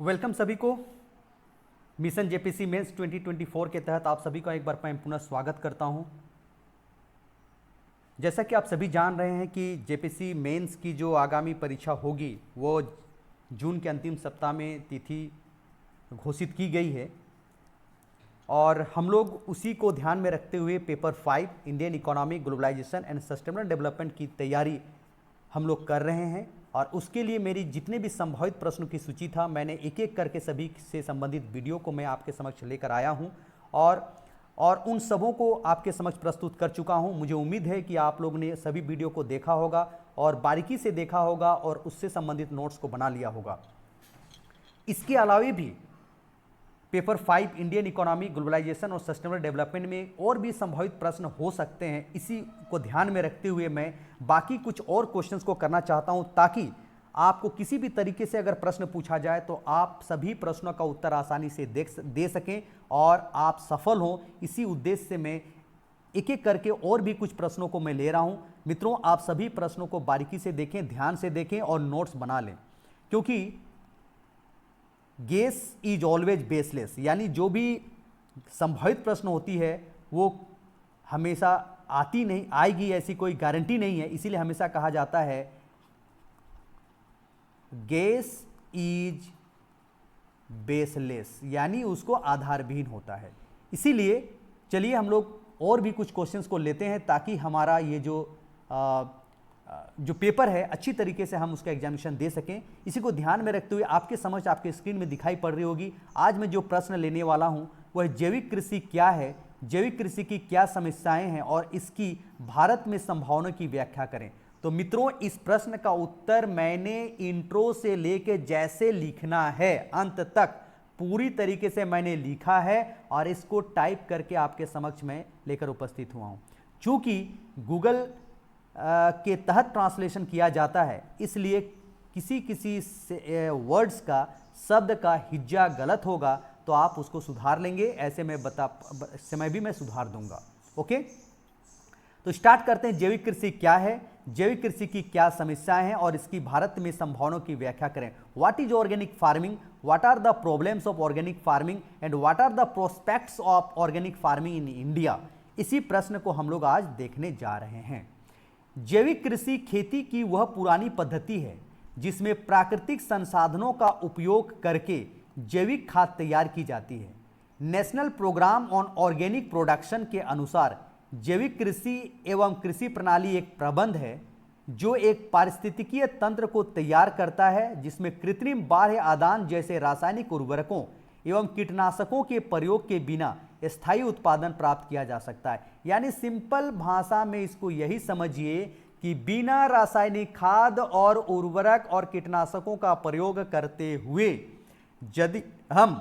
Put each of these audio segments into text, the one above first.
Welcome सभी को mission JPC mains 2024 के तहत आप सभी का एक बार मैं पुनः स्वागत करता हूं। जैसा कि आप सभी जान रहे हैं कि जेपीसी मेंस की जो आगामी परीक्षा होगी वो जून के अंतिम सप्ताह में तिथि घोषित की गई है और हम लोग उसी को ध्यान में रखते हुए paper 5 Indian economy globalisation and sustainable development की तैयारी हम लोग कर रहे हैं। और उसके लिए मेरी जितने भी संभावित प्रश्नों की सूची था मैंने एक एक करके सभी से संबंधित वीडियो को मैं आपके समक्ष लेकर आया हूं और उन सबों को आपके समक्ष प्रस्तुत कर चुका हूं। मुझे उम्मीद है कि आप लोगों ने सभी वीडियो को देखा होगा और बारीकी से देखा होगा और उससे संबंधित नोट्स को बना लिया होगा। इसके अलावा भी पेपर 5 इंडियन इकोनॉमी ग्लोबलाइजेशन और सस्टेनेबल डेवलपमेंट में और भी संभावित प्रश्न हो सकते हैं। इसी को ध्यान में रखते हुए मैं बाकी कुछ और क्वेश्चंस को करना चाहता हूं ताकि आपको किसी भी तरीके से अगर प्रश्न पूछा जाए तो आप सभी प्रश्नों का उत्तर आसानी से दे सकें और आप सफल हों। इसी उद्देश्य से मैं एक एक करके और भी कुछ प्रश्नों को मैं ले रहा हूं। मित्रों, आप सभी प्रश्नों को बारीकी से देखें, ध्यान से देखें और नोट्स बना लें, क्योंकि गेस इज ऑलवेज बेसलेस, यानी जो भी संभावित प्रश्न होती है वो हमेशा आती नहीं आएगी, ऐसी कोई गारंटी नहीं है। इसीलिए हमेशा कहा जाता है गेस इज बेसलेस, यानी उसको आधारहीन होता है। इसीलिए चलिए हम लोग और भी कुछ क्वेश्चंस को लेते हैं ताकि हमारा ये जो पेपर है अच्छी तरीके से हम उसका एग्जामिनेशन दे सकें। इसी को ध्यान में रखते हुए आपके समझ आपके स्क्रीन में दिखाई पड़ रही होगी। आज मैं जो प्रश्न लेने वाला हूं वह जैविक कृषि क्या है, जैविक कृषि की क्या समस्याएं हैं और इसकी भारत में संभावनाओं की व्याख्या करें। तो मित्रों, इस प्रश्न का उत्तर मैंने इंट्रो से लेके जैसे लिखना है अंत तक पूरी तरीके से मैंने लिखा है और इसको टाइप करके आपके समक्ष में लेकर उपस्थित हुआ हूं। चूंकि गूगल के तहत ट्रांसलेशन किया जाता है, इसलिए किसी वर्ड्स का शब्द का हिज्जा गलत होगा तो आप उसको सुधार लेंगे। ऐसे में समय भी मैं सुधार दूंगा। ओके, तो स्टार्ट करते हैं। जैविक कृषि क्या है, जैविक कृषि की क्या समस्याएं हैं और इसकी भारत में संभावनाओं की व्याख्या करें। What is organic farming, what are the problems of organic farming and what are the prospects of organic farming in India. इसी प्रश्न को हम लोग आज देखने जा रहे हैं। जैविक कृषि खेती की वह पुरानी पद्धति है जिसमें प्राकृतिक संसाधनों का उपयोग करके जैविक खाद तैयार की जाती है। National programme on organic production के अनुसार जैविक कृषि एवं कृषि प्रणाली एक प्रबंध है जो एक पारिस्थितिकीय तंत्र को तैयार करता है जिसमें कृत्रिम बाह्य आदान जैसे रासायनिक उर्वरकों एवं कीटनाशकों के प्रयोग के बिना स्थायी उत्पादन प्राप्त किया जा सकता है। यानी सिंपल भाषा में इसको यही समझिए कि बिना रासायनिक खाद और उर्वरक और कीटनाशकों का प्रयोग करते हुए यदि हम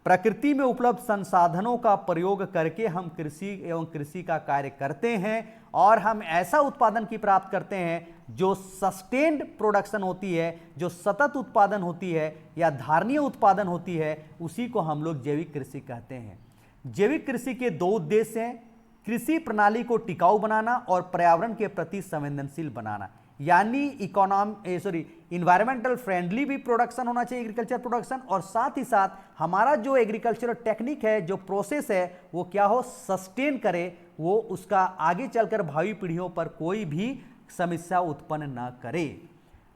प्रकृति में उपलब्ध संसाधनों का प्रयोग करके हम कृषि एवं कृषि का कार्य करते हैं और हम ऐसा उत्पादन की प्राप्त करते हैं जो सस्टेन्ड प्रोडक्शन होती है, जो सतत उत्पादन होती है या धारणीय उत्पादन होती है, उसी को हम लोग जैविक कृषि कहते हैं। जैविक कृषि के दो उद्देश्य हैं, कृषि प्रणाली को टिकाऊ बनाना और पर्यावरण के प्रति संवेदनशील बनाना। यानी इन्वायरमेंटल फ्रेंडली भी प्रोडक्शन होना चाहिए एग्रीकल्चर प्रोडक्शन, और साथ ही साथ हमारा जो एग्रीकल्चर टेक्निक है, जो प्रोसेस है, वो क्या हो, सस्टेन करे, वो उसका आगे चलकर भावी पीढ़ियों पर कोई भी समस्या उत्पन्न न करे।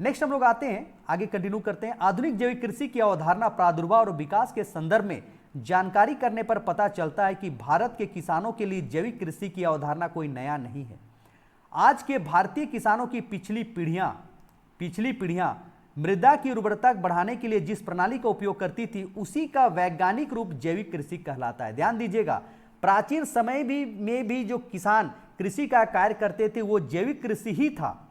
नेक्स्ट हम लोग आते हैं, आगे कंटिन्यू करते हैं। आधुनिक जैविक कृषि की अवधारणा, प्रादुर्भाव और विकास के संदर्भ में जानकारी करने पर पता चलता है कि भारत के किसानों के लिए जैविक कृषि की अवधारणा कोई नया नहीं है। आज के भारतीय किसानों की पिछली पीढ़ियां मृदा की उर्वरता बढ़ाने के लिए जिस प्रणाली का उपयोग करती थी उसी का वैज्ञानिक रूप जैविक कृषि कहलाता है। ध्यान दीजिएगा, प्राचीन समय में भी जो किसान कृषि का कार्य करते थे वो जैविक कृषि ही था,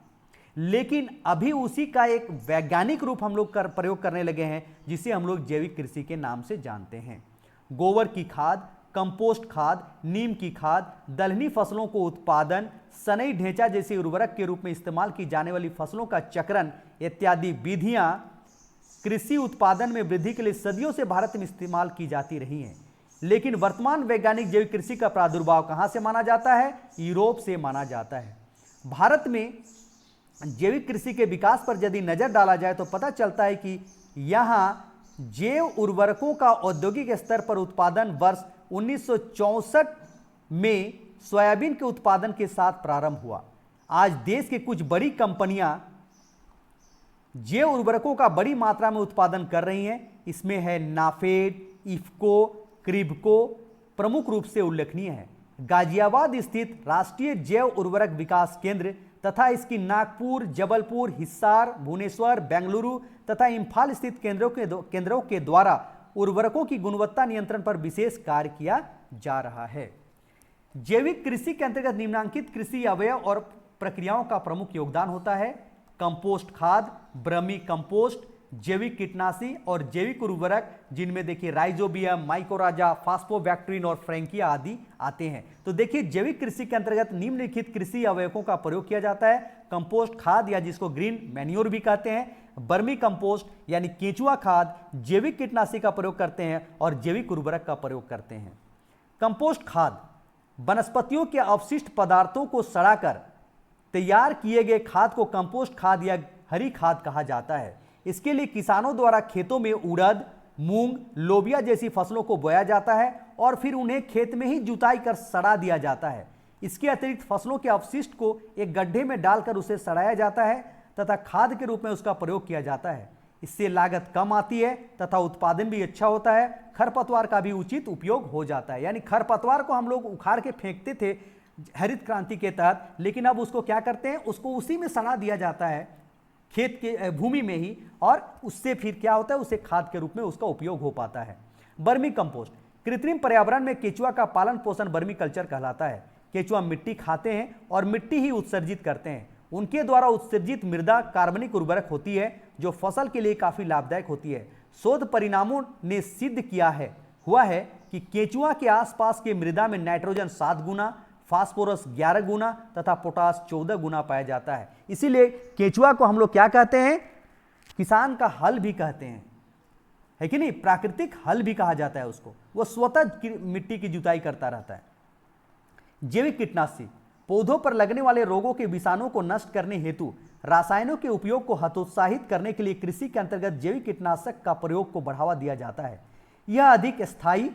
लेकिन अभी उसी का एक वैज्ञानिक रूप हम लोग प्रयोग करने लगे हैं जिसे हम लोग जैविक कृषि के नाम से जानते हैं। गोबर की खाद, कंपोस्ट खाद, नीम की खाद, दलहनी फसलों को उत्पादन, सनई ढेंचा जैसे उर्वरक के रूप में इस्तेमाल की जाने वाली फसलों का चक्रण इत्यादि विधियां कृषि उत्पादन में वृद्धि के लिए सदियों से भारत में इस्तेमाल की जाती रही हैं। लेकिन वर्तमान वैज्ञानिक जैविक कृषि का प्रादुर्भाव कहां से माना जाता है? यूरोप से माना जाता है। भारत में जैविक कृषि के विकास पर यदि नजर डाला जाए तो पता चलता है कि यहां जैव उर्वरकों का औद्योगिक स्तर पर उत्पादन वर्ष 1964 में सोयाबीन के उत्पादन के साथ प्रारंभ हुआ। आज देश के कुछ बड़ी कंपनियां जैव उर्वरकों का बड़ी मात्रा में उत्पादन कर रही हैं। इसमें है नाफेड, इफ्को, क्रिब्को प्रमुख रूप से उल्लेखनीय है। गाजियाबाद स्थित राष्ट्रीय जैव उर्वरक विकास केंद्र तथा इसकी नागपुर, जबलपुर, हिसार, भुवनेश्वर, बेंगलुरु तथा इम्फाल स्थित केंद्रों के द्वारा उर्वरकों की गुणवत्ता नियंत्रण पर विशेष कार्य किया जा रहा है। जैविक कृषि के अंतर्गत निम्नलिखित कृषि अवयव और प्रक्रियाओं का प्रमुख योगदान होता है। कंपोस्ट खाद, ब्रमी कंपोस्ट, जैविक कीटनाशी और जैविक उर्वरक, जिनमें देखिए राइजोबियम, माइकोराजा, फास्फोबैक्टीरिन और फ्रैंकिया आदि आते हैं। तो देखिए जैविक कृषि के अंतर्गत निम्नलिखित कृषि अवयवों का प्रयोग किया जाता है। कंपोस्ट खाद या जिसको ग्रीन मैन्योर भी कहते हैं, बर्मी कंपोस्ट यानी केंचुआ खाद, जैविक कीटनाशी का प्रयोग करते हैं और जैविक उर्वरक का प्रयोग करते हैं। कंपोस्ट खाद वनस्पतियों के अवशिष्ट पदार्थों को सड़ाकर तैयार किए गए खाद को कंपोस्ट खाद या हरी खाद कहा जाता है। इसके लिए किसानों द्वारा खेतों में उड़द, मूंग, लोबिया जैसी फसलों को बोया जाता है और फिर उन्हें खेत में ही जुताई कर सड़ा दिया जाता है। इसके अतिरिक्त फसलों के अवशिष्ट को एक गड्ढे में डालकर उसे सड़ाया जाता है तथा खाद के रूप में उसका प्रयोग किया जाता है। इससे लागत कम आती है तथा उत्पादन भी अच्छा होता है। खरपतवार का भी उचित उपयोग हो जाता है। यानी खरपतवार को हम लोग उखाड़ के फेंकते थे हरित क्रांति के तहत, लेकिन अब उसको क्या करते हैं, उसको उसी में सड़ा दिया जाता है खेत के भूमि में ही, और उससे फिर क्या होता है, उसे खाद के रूप में उसका उपयोग हो पाता है। बर्मी कंपोस्ट कृत्रिम पर्यावरण में केचुआ का पालन पोषण बर्मी कल्चर कहलाता है। केचुआ मिट्टी खाते हैं और मिट्टी ही उत्सर्जित करते हैं। उनके द्वारा उत्सर्जित मृदा कार्बनिक उर्वरक होती है जो फसल के लिए काफी लाभदायक होती है। शोध परिणामों ने सिद्ध किया हुआ है कि केचुआ के आसपास के मृदा में नाइट्रोजन 7 गुना, फास्फोरस 11 गुना तथा पोटास 14 गुना पाया जाता है। इसीलिए केचुआ को हम लोग क्या कहते हैं, किसान का हल भी कहते हैं, है कि नहीं, प्राकृतिक हल भी कहा जाता है उसको। वो स्वतः मिट्टी की जुताई करता रहता है। जैविक कीटनाशी पौधों पर लगने वाले रोगों के विषाणुओं को नष्ट करने हेतु रासायनों के उपयोग को हतोत्साहित करने के लिए कृषि के अंतर्गत जैविक कीटनाशक का प्रयोग को बढ़ावा दिया जाता है। यह अधिक स्थायी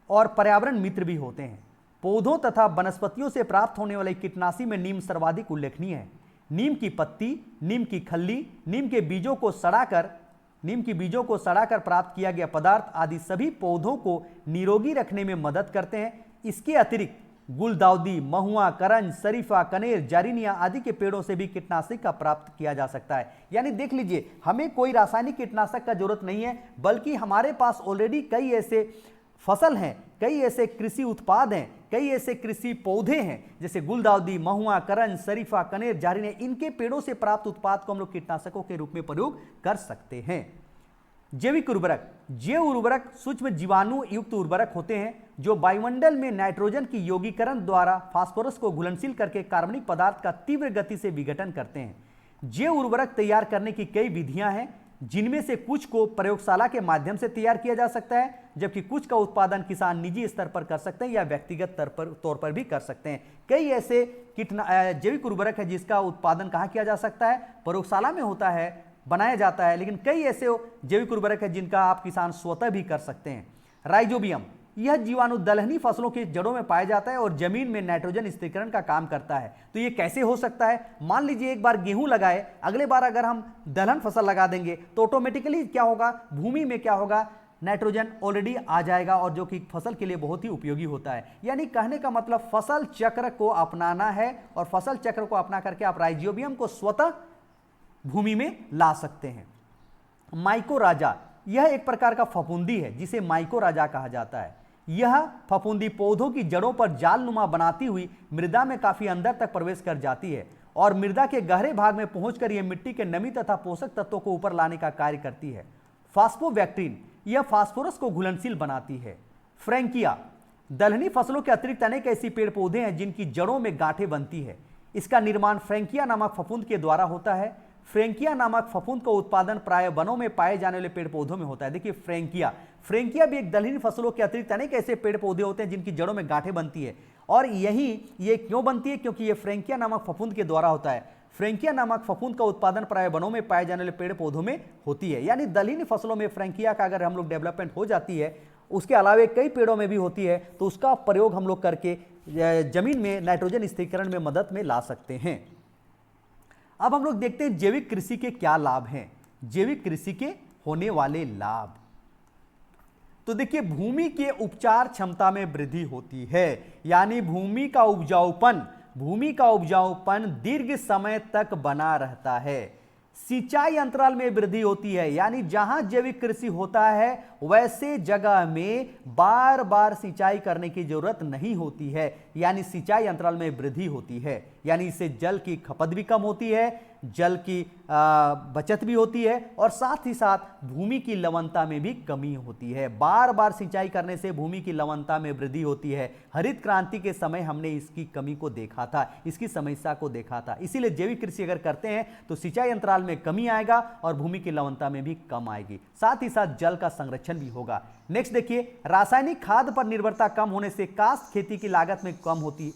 और पर्यावरण मित्र भी होते हैं। पौधों तथा वनस्पतियों से प्राप्त होने वाले कीटनाशी में नीम सर्वाधिक उल्लेखनीय है। नीम की पत्ती, नीम की खल्ली, नीम के बीजों को सड़ाकर प्राप्त किया गया पदार्थ आदि सभी पौधों को निरोगी रखने में मदद करते हैं। इसके अतिरिक्त गुलदाउदी, महुआ, करंज, शरीफा, कनेर, जारिनिया आदि के पेड़ों से भी कीटनाशक का प्राप्त किया जा सकता है। यानी देख लीजिए, हमें कोई रासायनिक कीटनाशक का जरूरत नहीं है, बल्कि हमारे पास ऑलरेडी कई ऐसे फसल हैं, कई ऐसे कृषि उत्पाद हैं, कई ऐसे कृषि पौधे हैं, जैसे गुलदाउदी, महुआ, करंज, शरीफा, कनेर, जारिनिया, इनके पेड़ों से प्राप्त उत्पाद को हम लोग कीटनाशकों के रूप में प्रयोग कर सकते हैं। जैविक उर्वरक जैव उर्वरक सूक्ष्म जीवाणु युक्त उर्वरक होते हैं जो वायुमंडल में नाइट्रोजन की यौगीकरण द्वारा फास्फोरस को घुलनशील करके कार्बनिक पदार्थ का तीव्र गति से विघटन करते हैं। जैव उर्वरक तैयार करने की कई विधियां हैं, जिनमें से कुछ को प्रयोगशाला के माध्यम से तैयार किया जा सकता है, जबकि कुछ का उत्पादन किसान निजी स्तर पर कर सकते हैं या व्यक्तिगत तौर पर भी कर सकते हैं। कई ऐसे जैविक उर्वरक है जिसका उत्पादन कहाँ किया जा सकता है, प्रयोगशाला में होता है, बनाया जाता है, लेकिन कई ऐसे जैविक उर्वरक है जिनका आप किसान स्वतः भी कर सकते हैं। राइजोबियम यह जीवाणु दलहनी फसलों की जड़ों में पाया जाता है और जमीन में नाइट्रोजन स्थिरीकरण का काम करता है। तो ये कैसे हो सकता है, मान लीजिए एक बार गेहूं लगाए, अगले बार अगर हम दलहन फसल लगा देंगे तो ऑटोमेटिकली क्या होगा, भूमि में क्या होगा, नाइट्रोजन ऑलरेडी आ जाएगा और जो कि फसल के लिए बहुत ही उपयोगी होता है। यानी कहने का मतलब फसल चक्र को अपनाना है और फसल चक्र को अपना करके आप राइजोबियम को स्वतः भूमि में ला सकते हैं। माइकोराजा यह एक प्रकार का फफूंदी है जिसे माइकोराजा कहा जाता है। यह फफूंदी पौधों की जड़ों पर जालनुमा बनाती हुई मृदा में काफी अंदर तक प्रवेश कर जाती है और मृदा के गहरे भाग में पहुंचकर यह मिट्टी के नमी तथा पोषक तत्वों को ऊपर लाने का कार्य करती है। फास्फोबैक्टीरिन यह फास्फोरस को घुलनशील बनाती है। फ्रैंकिया दलहनी फसलों के अतिरिक्त अनेक ऐसी पेड़ पौधे हैं जिनकी जड़ों में गांठें बनती है। इसका निर्माण फ्रैंकिया नामक फफूंद के द्वारा होता है। फ्रैंकिया नामक फफूंद का उत्पादन प्राय वनों में पाए जाने वाले पेड़ पौधों में होता है। देखिए फ्रैंकिया भी एक दलहनी फसलों के अतिरिक्त अनेक ऐसे पेड़ पौधे होते हैं जिनकी जड़ों में गांठें बनती है और यही ये क्यों बनती है, क्योंकि ये फ्रैंकिया नामक फफूंद के द्वारा होता है। फ्रैंकिया नामक फफूंद का उत्पादन प्राय वनों में पाए जाने वाले पेड़ पौधों में होती है। यानी दलहनी फसलों में फ्रैंकिया का अगर हम लोग डेवलपमेंट हो जाती है, उसके अलावा कई पेड़ों में भी होती है, तो उसका प्रयोग हम लोग करके जमीन में नाइट्रोजन स्थिरीकरण में मदद में ला सकते हैं। अब हम लोग देखते हैं जैविक कृषि के क्या लाभ हैं, जैविक कृषि के होने वाले लाभ। तो देखिए, भूमि के उपचार क्षमता में वृद्धि होती है, यानी भूमि का उपजाऊपन दीर्घ समय तक बना रहता है। सिंचाई अंतराल में वृद्धि होती है, यानी जहां जैविक कृषि होता है वैसे जगह में बार बार सिंचाई करने की जरूरत नहीं होती है, यानी सिंचाई अंतराल में वृद्धि होती है। यानी इससे जल की खपत भी कम होती है, जल की बचत भी होती है, और साथ ही साथ भूमि की लवणता में भी कमी होती है। बार बार सिंचाई करने से भूमि की लवणता में वृद्धि होती है। हरित क्रांति के समय हमने इसकी कमी को देखा था, इसकी समस्या को देखा था। इसीलिए जैविक कृषि अगर करते हैं तो सिंचाई अंतराल में कमी आएगा और भूमि की लवणता में भी कम आएगी, साथ ही साथ जल का संरक्षण भी होगा। नेक्स्ट देखिए, रासायनिक खाद पर निर्भरता कम होने से काश्त खेती की लागत में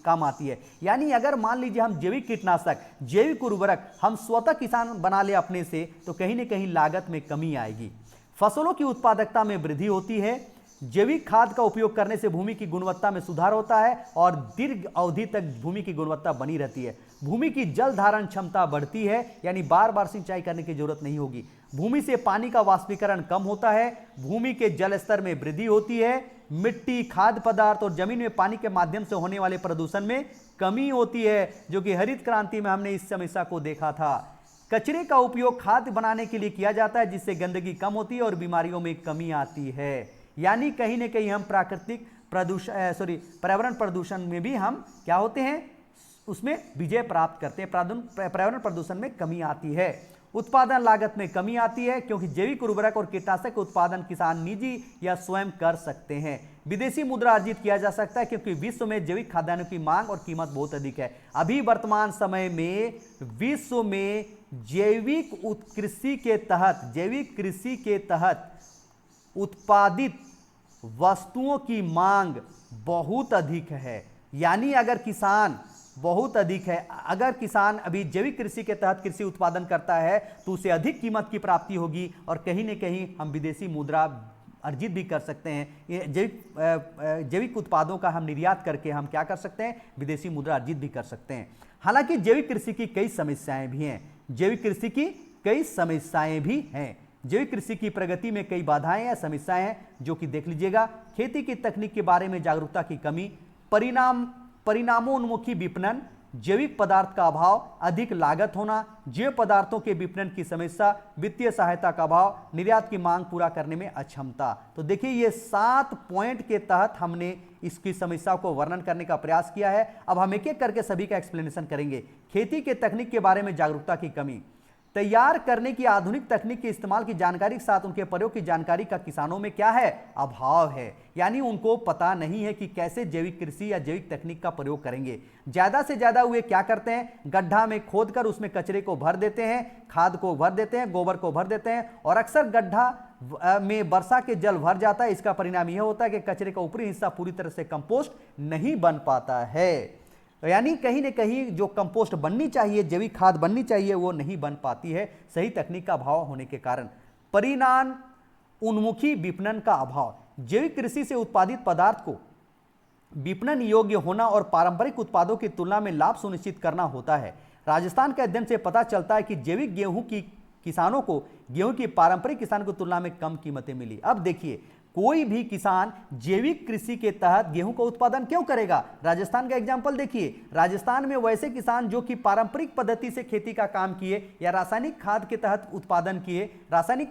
कम आती है। यानी अगर मान लीजिए हम जैविक कीटनाशक, जैविक उर्वरक हम स्वतः किसान बना ले अपने से, तो कहीं ना कहीं लागत में कमी आएगी। फसलों की उत्पादकता में वृद्धि होती है। जैविक खाद का उपयोग करने से भूमि की गुणवत्ता में सुधार होता है और दीर्घ अवधि तक भूमि की गुणवत्ता बनी रहती है। भूमि की जल धारण क्षमता बढ़ती है, यानी बार बार सिंचाई करने की जरूरत नहीं होगी। भूमि से पानी का वाष्पीकरण कम होता है। भूमि के जल स्तर में वृद्धि होती है। मिट्टी, खाद्य पदार्थ और जमीन में पानी के माध्यम से होने वाले प्रदूषण में कमी होती है, जो कि हरित क्रांति में हमने इस समस्या को देखा था। कचरे का उपयोग खाद्य बनाने के लिए किया जाता है, जिससे गंदगी कम होती है और बीमारियों में कमी आती है। यानी कहीं ना कहीं हम पर्यावरण प्रदूषण में भी हम क्या होते हैं, उसमें विजय प्राप्त करते हैं। पर्यावरण प्रदूषण में कमी आती है। उत्पादन लागत में कमी आती है, क्योंकि जैविक उर्वरक और कीटनाशक के उत्पादन किसान निजी या स्वयं कर सकते हैं। विदेशी मुद्रा अर्जित किया जा सकता है, क्योंकि विश्व में जैविक खाद्यान्नों की मांग और कीमत बहुत अधिक है। अभी वर्तमान समय में विश्व में जैविक कृषि के तहत उत्पादित वस्तुओं की मांग बहुत अधिक है। यानी अगर किसान बहुत अधिक है, अगर किसान अभी जैविक कृषि के तहत कृषि उत्पादन करता है तो उसे अधिक कीमत की प्राप्ति होगी और कहीं न कहीं हम विदेशी मुद्रा अर्जित भी कर सकते हैं। ये जैविक उत्पादों का हम निर्यात करके हम क्या कर सकते हैं, विदेशी मुद्रा अर्जित भी कर सकते हैं। हालांकि जैविक कृषि की कई समस्याएं भी हैं, जैविक कृषि की प्रगति में कई बाधाएं या समस्याएं हैं, जो कि देख लीजिएगा। खेती की तकनीक के बारे में जागरूकता की कमी, परिणामोन्मुखी विपणन, जैविक पदार्थ का अभाव, अधिक लागत होना, जैव पदार्थों के विपणन की समस्या, वित्तीय सहायता का अभाव, निर्यात की मांग पूरा करने में अक्षमता। तो देखिए, ये 7 पॉइंट के तहत हमने इसकी समस्या को वर्णन करने का प्रयास किया है। अब हम एक एक करके सभी का एक्सप्लेनेशन करेंगे। खेती के तकनीक के बारे में जागरूकता की कमी, तैयार करने की आधुनिक तकनीक के इस्तेमाल की जानकारी के साथ उनके प्रयोग की जानकारी का किसानों में क्या है, अभाव है। यानी उनको पता नहीं है कि कैसे जैविक कृषि या जैविक तकनीक का प्रयोग करेंगे। ज्यादा से ज्यादा वे क्या करते हैं, गड्ढा में खोदकर उसमें कचरे को भर देते हैं, खाद को भर देते हैं, गोबर को भर देते हैं, और अक्सर गड्ढा में वर्षा के जल भर जाता है। इसका परिणाम यह होता है कि कचरे का ऊपरी हिस्सा पूरी तरह से कंपोस्ट नहीं बन पाता है। यानी कहीं न कहीं जो कंपोस्ट बननी चाहिए, जैविक खाद बननी चाहिए, वो नहीं बन पाती है, सही तकनीक का अभाव होने के कारण। परिणाम उन्मुखी विपणन का अभाव, जैविक कृषि से उत्पादित पदार्थ को विपणन योग्य होना और पारंपरिक उत्पादों की तुलना में लाभ सुनिश्चित करना होता है। राजस्थान के अध्ययन से पता चलता है कि जैविक गेहूं की किसानों को गेहूं की पारंपरिक किसान की तुलना में कम कीमतें मिली। अब देखिए, कोई भी किसान जैविक कृषि के तहत गेहूं का उत्पादन क्यों करेगा? राजस्थान का एग्जांपल देखिए। राजस्थान में वैसे किसान जो कि पारंपरिक पद्धति से खेती का काम किए या रासायनिक खाद के तहत उत्पादन किए, रासायनिक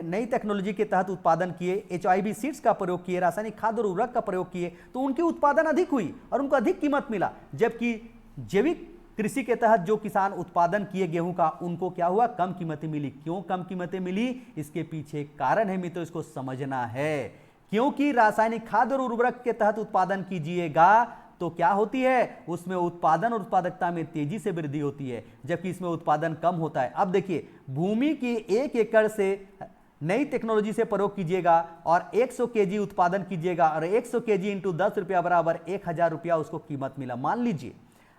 नई टेक्नोलॉजी के तहत उत्पादन किए, HIB सीड्स का प्रयोग किए, रासायनिक खाद और उर्वरक का प्रयोग किए, तो उनकी उत्पादन अधिक हुई और उनको अधिक कीमत मिला। जबकि जैविक कृषि के तहत जो किसान उत्पादन किए गेहूं का, उनको क्या हुआ, कम कीमतें मिली। क्यों कम कीमतें मिली? इसके पीछे कारण है मित्रों, इसको समझना है। क्योंकि रासायनिक खाद और उर्वरक के तहत उत्पादन कीजिएगा तो क्या होती है, उसमें उत्पादन और उत्पादकता में तेजी से वृद्धि होती है, जबकि इसमें उत्पादन कम होता है। अब देखिए, भूमि की 1 एकड़ से नई टेक्नोलॉजी से प्रयोग कीजिएगा और 100 kg उत्पादन कीजिएगा और 100 kg इंटू 10 रुपया बराबर 1000 रुपया उसको कीमत मिला। मान लीजिए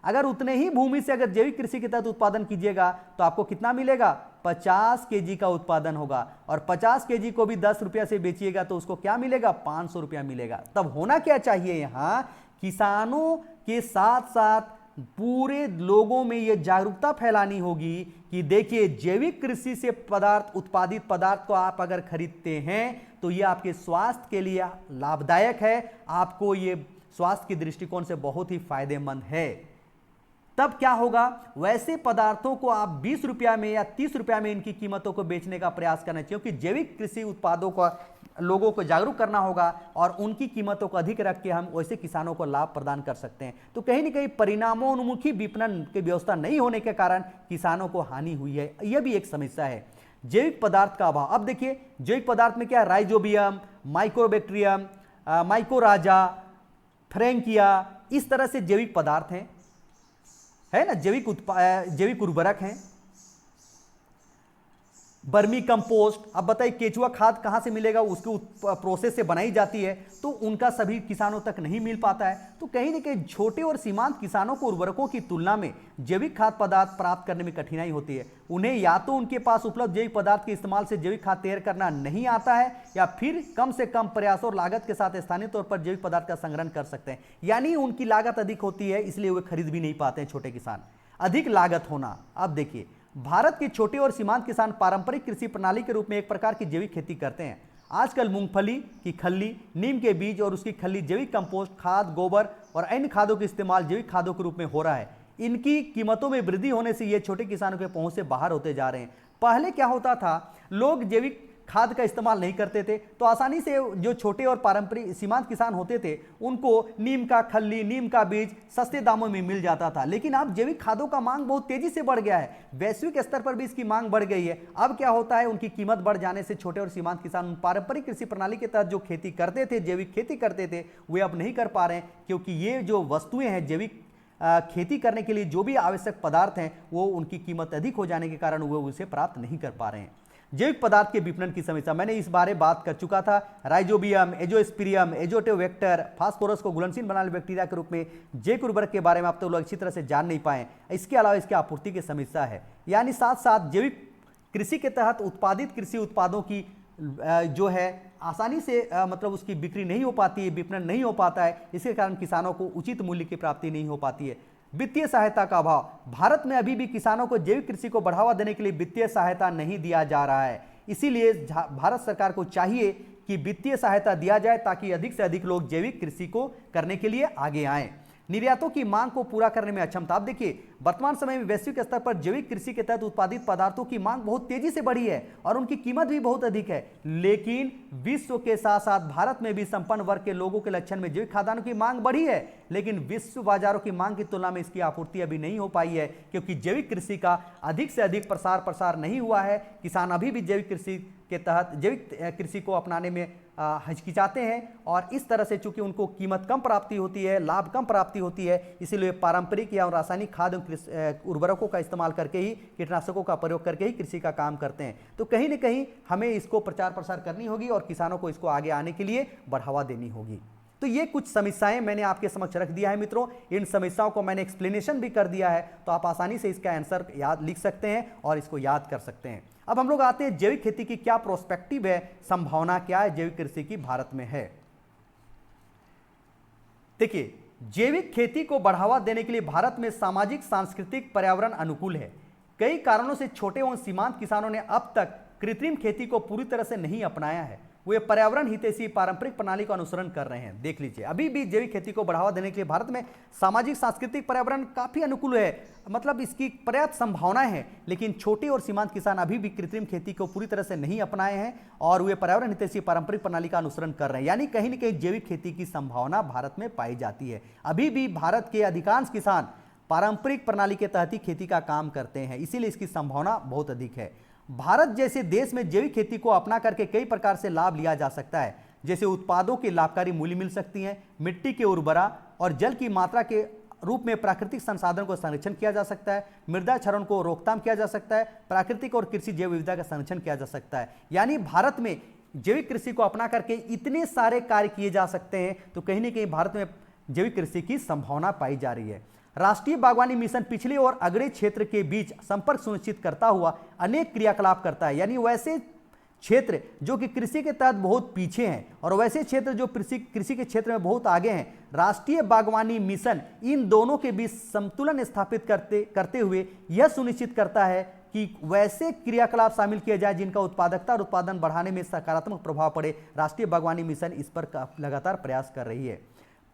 अगर उतने ही भूमि से अगर जैविक कृषि के तहत उत्पादन कीजिएगा तो आपको कितना मिलेगा, 50 केजी का उत्पादन होगा, और 50 केजी को भी 10 रुपया से बेचिएगा तो उसको क्या मिलेगा, 500 रुपया मिलेगा। तब होना क्या चाहिए, यहां किसानों के साथ साथ पूरे लोगों में यह जागरूकता फैलानी होगी कि देखिए जैविक कृषि से उत्पादित पदार्थ को आप अगर खरीदते हैं तो यह आपके स्वास्थ्य के लिए लाभदायक है, आपको यह स्वास्थ्य की दृष्टिकोण से बहुत ही फायदेमंद है। तब क्या होगा, वैसे पदार्थों को आप 20 रुपया में या 30 रुपया में इनकी कीमतों को बेचने का प्रयास करना चाहिए, क्योंकि जैविक कृषि उत्पादों को लोगों को जागरूक करना होगा और उनकी कीमतों को अधिक रख के हम वैसे किसानों को लाभ प्रदान कर सकते हैं। तो कहीं ना कहीं परिणामोन्मुखी विपणन की व्यवस्था नहीं होने के कारण किसानों को हानि हुई है, यह भी एक समस्या है। जैविक पदार्थ का अभाव, अब देखिए जैविक पदार्थ में क्या है, राइजोबियम, माइक्रोबैक्टीरियम, माइकोराजा, फ्रैंकिया, इस तरह से जैविक पदार्थ हैं, है ना, जैविक उर्वरक हैं, बर्मी कंपोस्ट। अब बताइए केचुआ खाद कहां से मिलेगा, उसके प्रोसेस से बनाई जाती है, तो उनका सभी किसानों तक नहीं मिल पाता है। तो कहीं ना कहीं छोटे और सीमांत किसानों को उर्वरकों की तुलना में जैविक खाद्य पदार्थ प्राप्त करने में कठिनाई होती है। उन्हें या तो उनके पास उपलब्ध जैविक पदार्थ के इस्तेमाल से जैविक खाद तैयार करना नहीं आता है, या फिर कम से कम प्रयास और लागत के साथ स्थानीय तौर पर जैविक पदार्थ का संग्रहण कर सकते हैं। यानी उनकी लागत अधिक होती है, इसलिए वे खरीद भी नहीं पाते हैं छोटे किसान। अधिक लागत होना, अब देखिए भारत के छोटे और सीमांत किसान पारंपरिक कृषि प्रणाली के रूप में एक प्रकार की जैविक खेती करते हैं। आजकल मूंगफली की खल्ली, नीम के बीज और उसकी खल्ली, जैविक कंपोस्ट खाद, गोबर और अन्य खादों का इस्तेमाल जैविक खादों के रूप में हो रहा है। इनकी कीमतों में वृद्धि होने से ये छोटे किसानों के पहुंच से बाहर होते जा रहे हैं। पहले क्या होता था, लोग जैविक खाद का इस्तेमाल नहीं करते थे, तो आसानी से जो छोटे और पारंपरिक सीमांत किसान होते थे उनको नीम का खल्ली, नीम का बीज सस्ते दामों में मिल जाता था। लेकिन अब जैविक खादों का मांग बहुत तेजी से बढ़ गया है, वैश्विक स्तर पर भी इसकी मांग बढ़ गई है। अब क्या होता है, उनकी कीमत बढ़ जाने से छोटे और सीमांत किसान पारंपरिक कृषि प्रणाली के तहत जो खेती करते थे, जैविक खेती करते थे, वे अब नहीं कर पा रहे हैं, क्योंकि ये जो वस्तुएं हैं जैविक खेती करने के लिए जो भी आवश्यक पदार्थ हैं वो उनकी कीमत अधिक हो जाने के कारण वो उसे प्राप्त नहीं कर पा रहे हैं। जैविक पदार्थ के विपणन की समस्या, मैंने इस बारे बात कर चुका था। राइजोबियम, एजोस्पिरियम, एजोटेवेक्टर, फास्फोरस को घुलनशील बनाने बैक्टीरिया के रूप में जैविक उर्वरक के बारे में आप तो लोग अच्छी तरह से जान नहीं पाए। इसके अलावा इसकी आपूर्ति की समस्या है, यानी साथ साथ जैविक कृषि के तहत उत्पादित कृषि उत्पादों की जो है आसानी से मतलब उसकी बिक्री नहीं हो पाती है, विपणन नहीं हो पाता है। इसके कारण किसानों को उचित मूल्य की प्राप्ति नहीं हो पाती है। वित्तीय सहायता का अभाव, भारत में अभी भी किसानों को जैविक कृषि को बढ़ावा देने के लिए वित्तीय सहायता नहीं दिया जा रहा है। इसीलिए भारत सरकार को चाहिए कि वित्तीय सहायता दिया जाए ताकि अधिक से अधिक लोग जैविक कृषि को करने के लिए आगे आएं। निर्यातों की मांग को पूरा करने में अक्षमता, आप देखिए वर्तमान समय में वैश्विक स्तर पर जैविक कृषि के तहत उत्पादित पदार्थों की मांग बहुत तेजी से बढ़ी है और उनकी कीमत भी बहुत अधिक है। लेकिन विश्व के साथ साथ भारत में भी संपन्न वर्ग के लोगों के लक्षण में जैविक खाद्यान्नों की मांग बढ़ी है, लेकिन विश्व बाजारों की मांग की तुलना में इसकी आपूर्ति अभी नहीं हो पाई है, क्योंकि जैविक कृषि का अधिक से अधिक प्रसार नहीं हुआ है। किसान अभी भी जैविक कृषि के तहत जैविक कृषि को अपनाने में हिचकिचाते हैं, और इस तरह से चूंकि उनको कीमत कम प्राप्ति होती है, लाभ कम प्राप्ति होती है, इसीलिए पारंपरिक या रासायनिक खाद उर्वरकों का इस्तेमाल करके ही, कीटनाशकों का प्रयोग करके ही कृषि का काम करते हैं। तो कहीं ना कहीं हमें इसको प्रचार प्रसार करनी होगी और किसानों को इसको आगे आने के लिए बढ़ावा देनी होगी। तो ये कुछ समस्याएं मैंने आपके समक्ष रख दिया है मित्रों। इन समस्याओं को मैंने एक्सप्लेनेशन भी कर दिया है, तो आप आसानी से इसका आंसर याद लिख सकते हैं और इसको याद कर सकते हैं। अब हम लोग आते हैं जैविक खेती की क्या प्रोस्पेक्टिव है, संभावना क्या है जैविक कृषि की भारत में है। देखिए जैविक खेती को बढ़ावा देने के लिए भारत में सामाजिक, सांस्कृतिक, पर्यावरण अनुकूल है। कई कारणों से छोटे एवं सीमांत किसानों ने अब तक कृत्रिम खेती को पूरी तरह से नहीं अपनाया है। वे पर्यावरण हितैषी पारंपरिक प्रणाली का अनुसरण कर रहे हैं। देख लीजिए अभी भी जैविक खेती को बढ़ावा देने के लिए भारत में सामाजिक, सांस्कृतिक, पर्यावरण काफी अनुकूल है, मतलब इसकी पर्याप्त संभावनाएं हैं। लेकिन छोटे और सीमांत किसान अभी भी कृत्रिम खेती को पूरी तरह से नहीं अपनाए हैं और वे पर्यावरण हितैषी पारंपरिक प्रणाली का अनुसरण कर रहे हैं। यानी कहीं न कहीं जैविक खेती की संभावना भारत में पाई जाती है। अभी भी भारत के अधिकांश किसान पारंपरिक प्रणाली के तहत ही खेती का काम करते हैं, इसीलिए इसकी संभावना बहुत अधिक है। भारत जैसे देश में जैविक खेती को अपना करके कई प्रकार से लाभ लिया जा सकता है, जैसे उत्पादों के लाभकारी मूल्य मिल सकती हैं, मिट्टी के उर्वरा और जल की मात्रा के रूप में प्राकृतिक संसाधन को संरक्षण किया जा सकता है, मृदा क्षरण को रोकथाम किया जा सकता है, प्राकृतिक और कृषि जैव विविधता का संरक्षण किया जा सकता है। यानी भारत में जैविक कृषि को अपना करके इतने सारे कार्य किए जा सकते हैं, तो कहीं ना कहीं भारत में जैविक कृषि की संभावना पाई जा रही है। राष्ट्रीय बागवानी मिशन पिछले और अगले क्षेत्र के बीच संपर्क सुनिश्चित करता हुआ अनेक क्रियाकलाप करता है। यानी वैसे क्षेत्र जो कि कृषि के तहत बहुत पीछे हैं और वैसे क्षेत्र जो कृषि के क्षेत्र में बहुत आगे हैं, राष्ट्रीय बागवानी मिशन इन दोनों के बीच संतुलन स्थापित करते हुए यह सुनिश्चित करता है कि वैसे क्रियाकलाप शामिल किए जाए जिनका उत्पादकता और उत्पादन बढ़ाने में सकारात्मक प्रभाव पड़े। राष्ट्रीय बागवानी मिशन इस पर लगातार प्रयास कर रही है।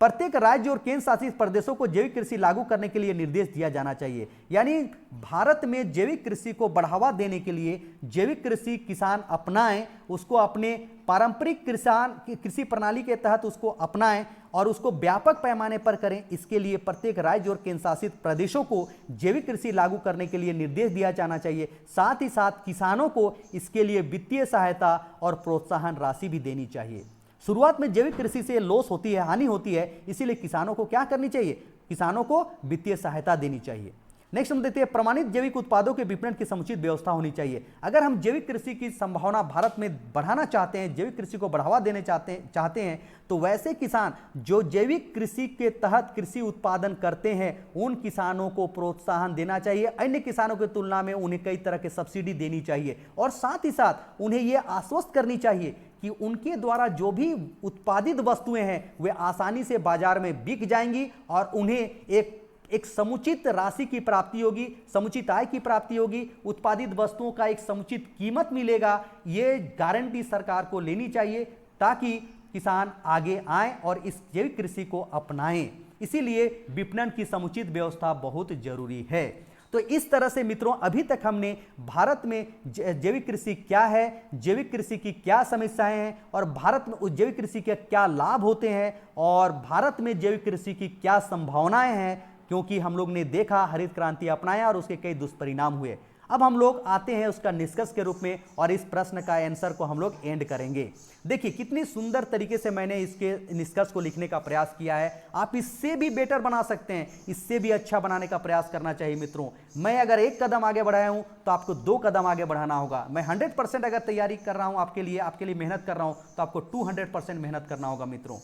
प्रत्येक राज्य और केंद्र शासित प्रदेशों को जैविक कृषि लागू करने के लिए निर्देश दिया जाना चाहिए। यानी भारत में जैविक कृषि को बढ़ावा देने के लिए जैविक कृषि किसान अपनाएं, उसको अपने पारंपरिक कृषि प्रणाली के तहत उसको अपनाएं और उसको व्यापक पैमाने पर करें। इसके लिए प्रत्येक राज्य और केंद्र शासित प्रदेशों को जैविक कृषि लागू करने के लिए निर्देश दिया जाना चाहिए। साथ ही साथ किसानों को इसके लिए वित्तीय सहायता और प्रोत्साहन राशि भी देनी चाहिए। शुरुआत में जैविक कृषि से लॉस होती है, हानि होती है, इसीलिए किसानों को क्या करनी चाहिए? किसानों को वित्तीय सहायता देनी चाहिए। नेक्स्ट हम देखते हैं, प्रमाणित जैविक उत्पादों के विपणन की समुचित व्यवस्था होनी चाहिए। अगर हम जैविक कृषि की संभावना भारत में बढ़ाना चाहते हैं, जैविक कृषि को बढ़ावा देने चाहते हैं, तो वैसे किसान जो जैविक कृषि के तहत कृषि उत्पादन करते हैं उन किसानों को प्रोत्साहन देना चाहिए। अन्य किसानों की तुलना में उन्हें कई तरह के सब्सिडी देनी चाहिए और साथ ही साथ उन्हें यह आश्वस्त करनी चाहिए कि उनके द्वारा जो भी उत्पादित वस्तुएं हैं वे आसानी से बाजार में बिक जाएंगी और उन्हें एक समुचित राशि की प्राप्ति होगी, समुचित आय की प्राप्ति होगी, उत्पादित वस्तुओं का एक समुचित कीमत मिलेगा। ये गारंटी सरकार को लेनी चाहिए ताकि किसान आगे आएं और इस जैविक कृषि को अपनाएं। इसीलिए विपणन की समुचित व्यवस्था बहुत जरूरी है। तो इस तरह से मित्रों अभी तक हमने भारत में जैविक कृषि क्या है, जैविक कृषि की क्या समस्याएं हैं और भारत में उस जैविक कृषि के क्या लाभ होते हैं और भारत में जैविक कृषि की क्या संभावनाएं हैं, क्योंकि हम लोग ने देखा हरित क्रांति अपनाया और उसके कई दुष्परिणाम हुए। अब हम लोग आते हैं उसका निष्कर्ष के रूप में और इस प्रश्न का आंसर को हम लोग एंड करेंगे। देखिए कितनी सुंदर तरीके से मैंने इसके निष्कर्ष को लिखने का प्रयास किया है। आप इससे भी बेटर बना सकते हैं, इससे भी अच्छा बनाने का प्रयास करना चाहिए मित्रों। मैं अगर एक कदम आगे बढ़ाया हूं तो आपको 2 कदम आगे बढ़ाना होगा। मैं 100% अगर तैयारी कर रहा हूं आपके लिए मेहनत कर रहा हूं तो आपको 200% मेहनत करना होगा मित्रों।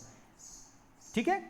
ठीक है,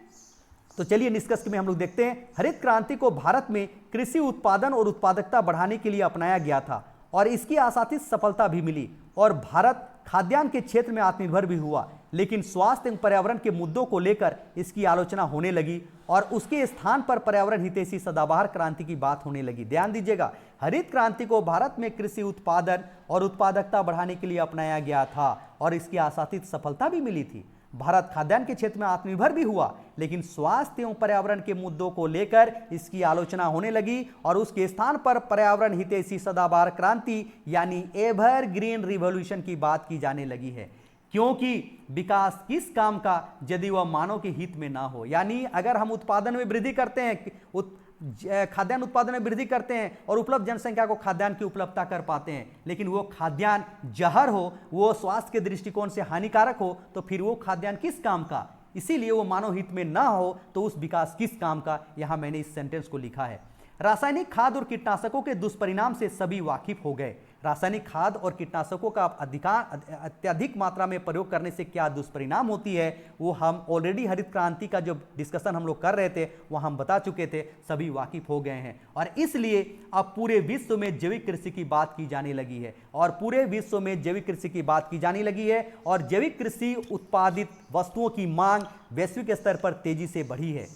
तो चलिए निष्कर्ष में हम लोग देखते हैं। हरित क्रांति को भारत में कृषि उत्पादन और उत्पादकता बढ़ाने के लिए अपनाया गया था और इसकी आशातीत सफलता भी मिली और भारत खाद्यान्न के क्षेत्र में आत्मनिर्भर भी हुआ। लेकिन स्वास्थ्य एवं पर्यावरण के मुद्दों को लेकर इसकी आलोचना होने लगी और उसके स्थान पर पर्यावरण हितैषी सदाबहार क्रांति की बात होने लगी। ध्यान दीजिएगा, हरित क्रांति को भारत में कृषि उत्पादन और उत्पादकता बढ़ाने के लिए अपनाया गया था और इसकी आशातीत सफलता भी मिली थी। भारत खाद्यान्न के क्षेत्र में आत्मनिर्भर भी हुआ, लेकिन स्वास्थ्य एवं पर्यावरण के मुद्दों को लेकर इसकी आलोचना होने लगी और उसके स्थान पर पर्यावरण हितैषी सदाबहार क्रांति यानी एवर ग्रीन रिवॉल्यूशन की बात की जाने लगी है। क्योंकि विकास किस काम का यदि वह मानव के हित में ना हो। यानी अगर हम उत्पादन में वृद्धि करते हैं, खाद्यान्न उत्पादन में वृद्धि करते हैं और उपलब्ध जनसंख्या को खाद्यान्न की उपलब्धता कर पाते हैं, लेकिन वो खाद्यान्न जहर हो, वो स्वास्थ्य के दृष्टिकोण से हानिकारक हो, तो फिर वो खाद्यान्न किस काम का? इसीलिए वो मानव हित में ना हो तो उस विकास किस काम का? यहां मैंने इस सेंटेंस को लिखा है। रासायनिक खाद और कीटनाशकों के दुष्परिणाम से सभी वाकिफ हो गए। रासायनिक खाद और कीटनाशकों का अत्यधिक मात्रा में प्रयोग करने से क्या दुष्परिणाम होती है वो हम ऑलरेडी हरित क्रांति का जो डिस्कशन हम लोग कर रहे थे वह हम बता चुके थे, सभी वाकिफ हो गए हैं। और इसलिए अब पूरे विश्व में जैविक कृषि की बात की जाने लगी है और पूरे विश्व में जैविक कृषि की बात की जाने लगी है और जैविक कृषि उत्पादित वस्तुओं की मांग वैश्विक स्तर पर तेजी से बढ़ी है।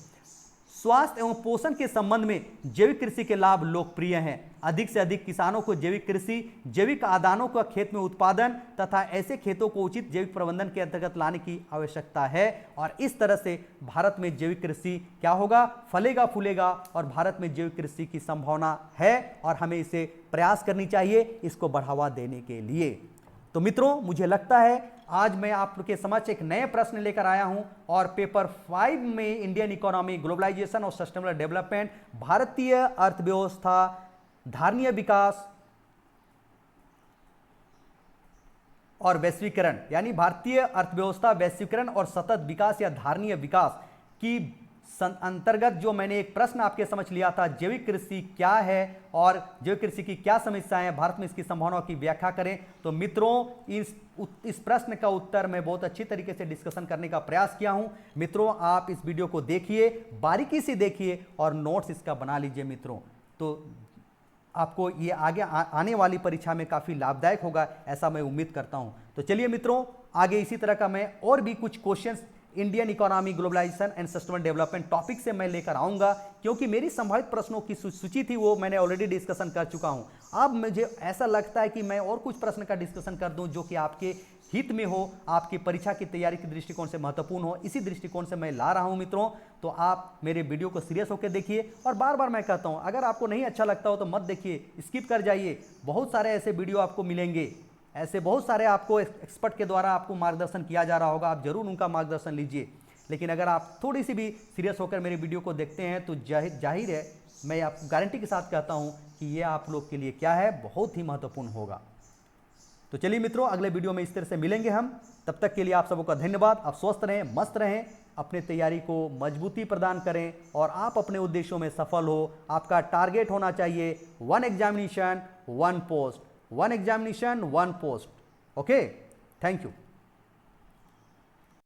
स्वास्थ्य एवं पोषण के संबंध में जैविक कृषि के लाभ लोकप्रिय हैं। अधिक से अधिक किसानों को जैविक कृषि, जैविक आदानों का खेत में उत्पादन तथा ऐसे खेतों को उचित जैविक प्रबंधन के अंतर्गत लाने की आवश्यकता है और इस तरह से भारत में जैविक कृषि क्या होगा? फलेगा फूलेगा और भारत में जैविक कृषि की संभावना है और हमें इसे प्रयास करनी चाहिए इसको बढ़ावा देने के लिए। तो मित्रों मुझे लगता है आज मैं आप लोग के समक्ष एक नए प्रश्न लेकर आया हूं और पेपर 5 में इंडियन इकोनॉमी, ग्लोबलाइजेशन और सस्टेनेबल डेवलपमेंट, भारतीय अर्थव्यवस्था, धारणीय विकास और वैश्वीकरण, यानी भारतीय अर्थव्यवस्था, वैश्वीकरण और सतत विकास या धारणीय विकास की अंतर्गत जो मैंने एक प्रश्न आपके समझ लिया था, जैविक कृषि क्या है और जैविक कृषि की क्या समस्याएं हैं, भारत में इसकी संभावनाओं की व्याख्या करें। तो मित्रों इस प्रश्न का उत्तर मैं बहुत अच्छी तरीके से डिस्कशन करने का प्रयास किया हूं। मित्रों आप इस वीडियो को देखिए, बारीकी से देखिए और नोट्स इसका बना लीजिए मित्रों, तो आपको ये आगे आने वाली परीक्षा में काफ़ी लाभदायक होगा, ऐसा मैं उम्मीद करता हूं। तो चलिए मित्रों, आगे इसी तरह का मैं और भी कुछ questions Indian economy, globalisation and sustainable development topic से मैं लेकर आऊंगा, क्योंकि मेरी संभावित प्रश्नों की सूची थी वो मैंने ऑलरेडी डिस्कशन कर चुका हूं। अब मुझे ऐसा लगता है कि मैं और कुछ प्रश्न का डिस्कशन कर दूं जो कि आपके हित में हो, आपकी परीक्षा की तैयारी के दृष्टिकोण से महत्वपूर्ण हो, इसी दृष्टिकोण से मैं ला रहा हूं मित्रों। तो आप मेरे वीडियो को सीरियस होकर देखिए, और बार बार मैं कहता हूं अगर आपको नहीं अच्छा लगता हो तो मत देखिए, स्किप कर जाइए। बहुत सारे ऐसे वीडियो आपको मिलेंगे, ऐसे बहुत सारे आपको एक्सपर्ट के द्वारा आपको मार्गदर्शन किया जा रहा होगा, आप जरूर उनका मार्गदर्शन लीजिए। लेकिन अगर आप थोड़ी सी भी सीरियस होकर मेरे वीडियो को देखते हैं तो जाहिर है, मैं आपको गारंटी के साथ कहता हूं कि ये आप लोग के लिए क्या है, बहुत ही महत्वपूर्ण होगा। तो चलिए मित्रों, अगले वीडियो में इस तरह से मिलेंगे हम। तब तक के लिए आप सबों का धन्यवाद। आप स्वस्थ रहें, मस्त रहें, अपने तैयारी को मजबूती प्रदान करें और आप अपने उद्देश्यों में सफल हो। आपका टारगेट होना चाहिए 1 examination 1 post, 1 examination 1 post. Okay, thank you.